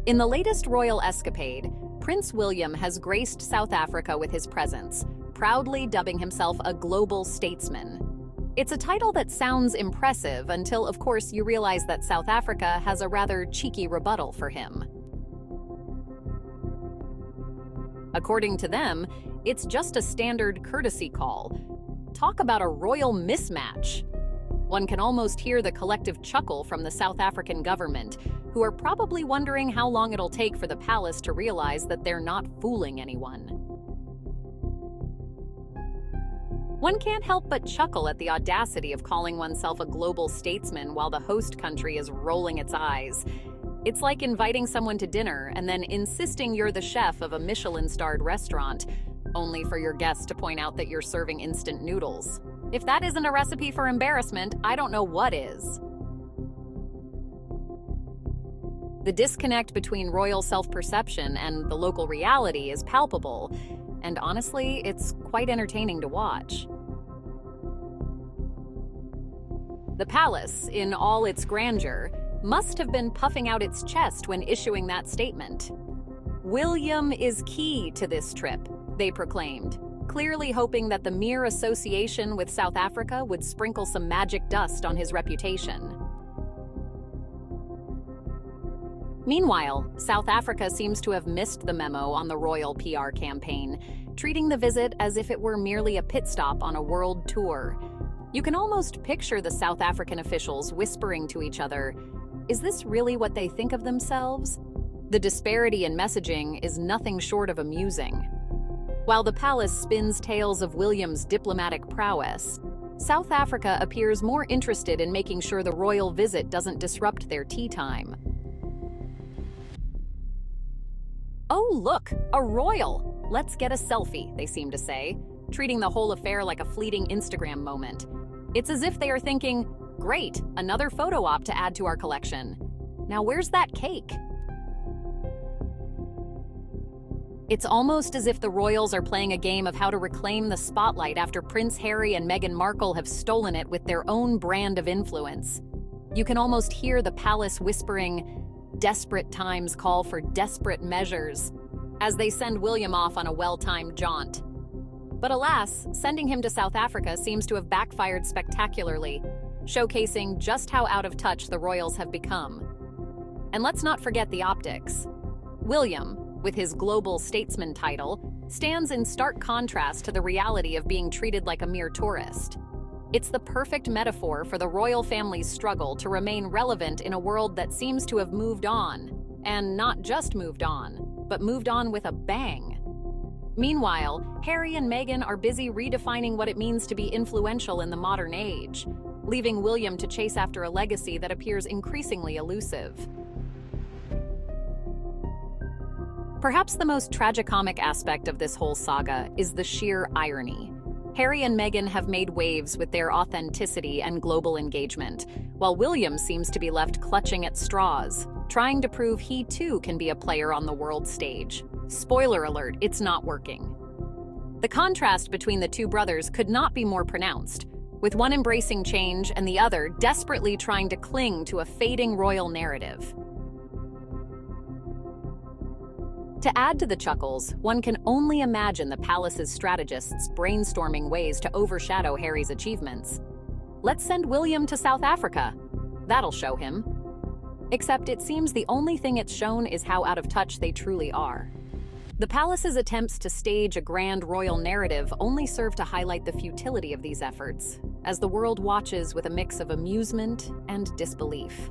In the latest royal escapade, Prince William has graced South Africa with his presence, proudly dubbing himself a global statesman. It's a title that sounds impressive until, of course, you realize that South Africa has a rather cheeky rebuttal for him. According to them, it's just a standard courtesy call. Talk about a royal mismatch. One can almost hear the collective chuckle from the South African government, who are probably wondering how long it'll take for the palace to realize that they're not fooling anyone. One can't help but chuckle at the audacity of calling oneself a global statesman while the host country is rolling its eyes. It's like inviting someone to dinner and then insisting you're the chef of a Michelin-starred restaurant, only for your guests to point out that you're serving instant noodles. If that isn't a recipe for embarrassment, I don't know what is. The disconnect between royal self-perception and the local reality is palpable, and honestly, it's quite entertaining to watch. The palace, in all its grandeur, must have been puffing out its chest when issuing that statement. "William is key to this trip," they proclaimed, clearly hoping that the mere association with South Africa would sprinkle some magic dust on his reputation. Meanwhile, South Africa seems to have missed the memo on the royal PR campaign, treating the visit as if it were merely a pit stop on a world tour. You can almost picture the South African officials whispering to each other, "Is this really what they think of themselves?" The disparity in messaging is nothing short of amusing. While the palace spins tales of William's diplomatic prowess, South Africa appears more interested in making sure the royal visit doesn't disrupt their tea time. "Oh, look, a royal! Let's get a selfie," they seem to say, treating the whole affair like a fleeting Instagram moment. It's as if they are thinking, "Great, another photo op to add to our collection. Now where's that cake?" It's almost as if the royals are playing a game of how to reclaim the spotlight after Prince Harry and Meghan Markle have stolen it with their own brand of influence. You can almost hear the palace whispering, "Desperate times call for desperate measures," as they send William off on a well-timed jaunt. But alas, sending him to South Africa seems to have backfired spectacularly, showcasing just how out of touch the royals have become. And let's not forget the optics. William, with his global statesman title, stands in stark contrast to the reality of being treated like a mere tourist. It's the perfect metaphor for the royal family's struggle to remain relevant in a world that seems to have moved on. And not just moved on, but moved on with a bang. Meanwhile, Harry and Meghan are busy redefining what it means to be influential in the modern age, leaving William to chase after a legacy that appears increasingly elusive. Perhaps the most tragicomic aspect of this whole saga is the sheer irony. Harry and Meghan have made waves with their authenticity and global engagement, while William seems to be left clutching at straws, trying to prove he too can be a player on the world stage. Spoiler alert, it's not working. The contrast between the two brothers could not be more pronounced, with one embracing change and the other desperately trying to cling to a fading royal narrative. To add to the chuckles, one can only imagine the palace's strategists brainstorming ways to overshadow Harry's achievements. "Let's send William to South Africa. That'll show him." Except it seems the only thing it's shown is how out of touch they truly are. The palace's attempts to stage a grand royal narrative only serve to highlight the futility of these efforts, as the world watches with a mix of amusement and disbelief.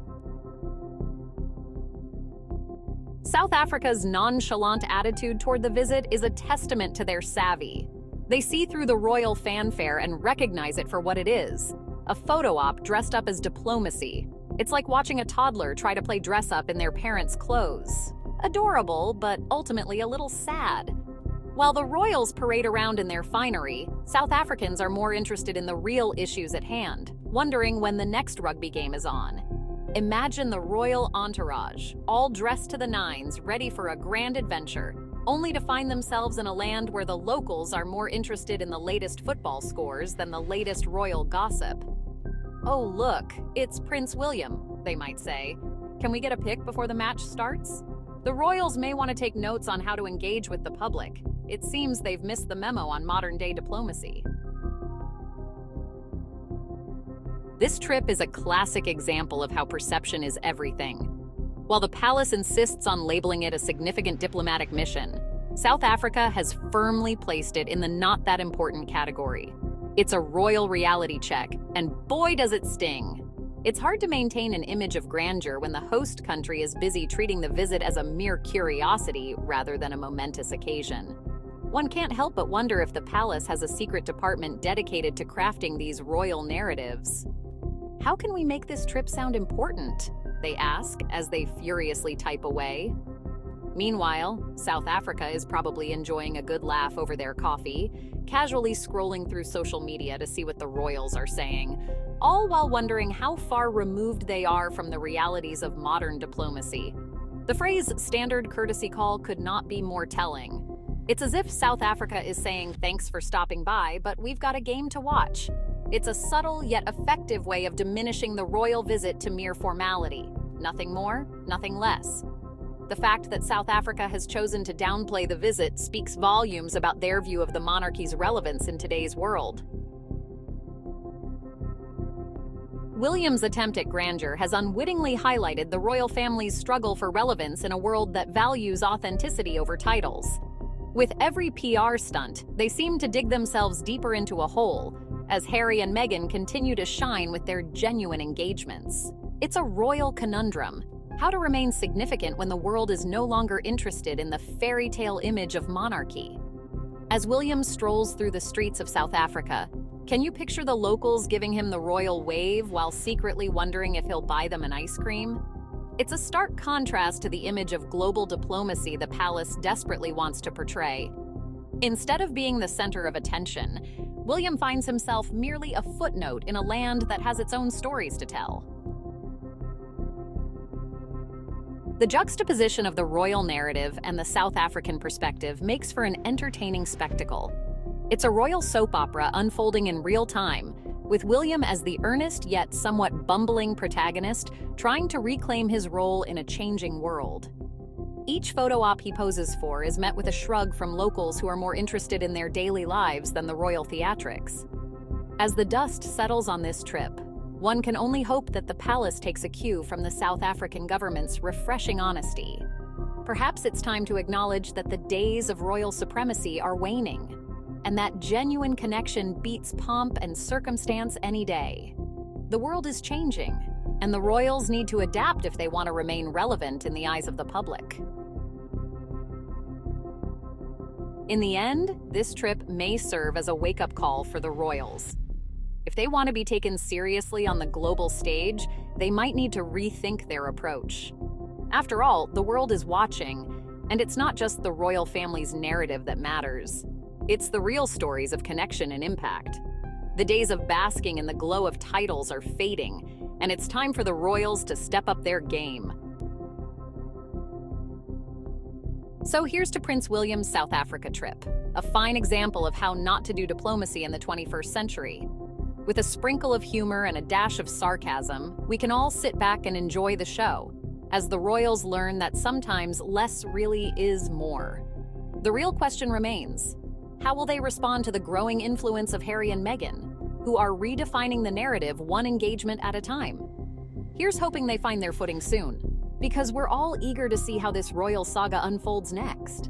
South Africa's nonchalant attitude toward the visit is a testament to their savvy. They see through the royal fanfare and recognize it for what it is, a photo op dressed up as diplomacy. It's like watching a toddler try to play dress-up in their parents' clothes. Adorable, but ultimately a little sad. While the royals parade around in their finery, South Africans are more interested in the real issues at hand, wondering when the next rugby game is on. Imagine the royal entourage, all dressed to the nines, ready for a grand adventure, only to find themselves in a land where the locals are more interested in the latest football scores than the latest royal gossip. "Oh look, it's Prince William," they might say. "Can we get a pic before the match starts?" The royals may want to take notes on how to engage with the public. It seems they've missed the memo on modern-day diplomacy. This trip is a classic example of how perception is everything. While the palace insists on labeling it a significant diplomatic mission, South Africa has firmly placed it in the not-that-important category. It's a royal reality check, and boy does it sting. It's hard to maintain an image of grandeur when the host country is busy treating the visit as a mere curiosity rather than a momentous occasion. One can't help but wonder if the palace has a secret department dedicated to crafting these royal narratives. How can we make this trip sound important? They ask as they furiously type away. Meanwhile, South Africa is probably enjoying a good laugh over their coffee, casually scrolling through social media to see what the royals are saying, all while wondering how far removed they are from the realities of modern diplomacy. The phrase "standard courtesy call" could not be more telling. It's as if South Africa is saying, "Thanks for stopping by, but we've got a game to watch." It's a subtle yet effective way of diminishing the royal visit to mere formality. Nothing more, nothing less. The fact that South Africa has chosen to downplay the visit speaks volumes about their view of the monarchy's relevance in today's world. William's attempt at grandeur has unwittingly highlighted the royal family's struggle for relevance in a world that values authenticity over titles. With every PR stunt, they seem to dig themselves deeper into a hole, as Harry and Meghan continue to shine with their genuine engagements. It's a royal conundrum: how to remain significant when the world is no longer interested in the fairy tale image of monarchy. As William strolls through the streets of South Africa, can you picture the locals giving him the royal wave while secretly wondering if he'll buy them an ice cream? It's a stark contrast to the image of global diplomacy the palace desperately wants to portray. Instead of being the center of attention, William finds himself merely a footnote in a land that has its own stories to tell. The juxtaposition of the royal narrative and the South African perspective makes for an entertaining spectacle. It's a royal soap opera unfolding in real time, with William as the earnest yet somewhat bumbling protagonist trying to reclaim his role in a changing world. Each photo op he poses for is met with a shrug from locals who are more interested in their daily lives than the royal theatrics. As the dust settles on this trip, one can only hope that the palace takes a cue from the South African government's refreshing honesty. Perhaps it's time to acknowledge that the days of royal supremacy are waning, and that genuine connection beats pomp and circumstance any day. The world is changing, and the royals need to adapt if they want to remain relevant in the eyes of the public. In the end, this trip may serve as a wake-up call for the royals. If they want to be taken seriously on the global stage, they might need to rethink their approach. After all, the world is watching, and it's not just the royal family's narrative that matters. It's the real stories of connection and impact. The days of basking in the glow of titles are fading, and it's time for the royals to step up their game. So here's to Prince William's South Africa trip, a fine example of how not to do diplomacy in the 21st century. With a sprinkle of humor and a dash of sarcasm, we can all sit back and enjoy the show, as the royals learn that sometimes less really is more. The real question remains: how will they respond to the growing influence of Harry and Meghan, who are redefining the narrative one engagement at a time? Here's hoping they find their footing soon, because we're all eager to see how this royal saga unfolds next.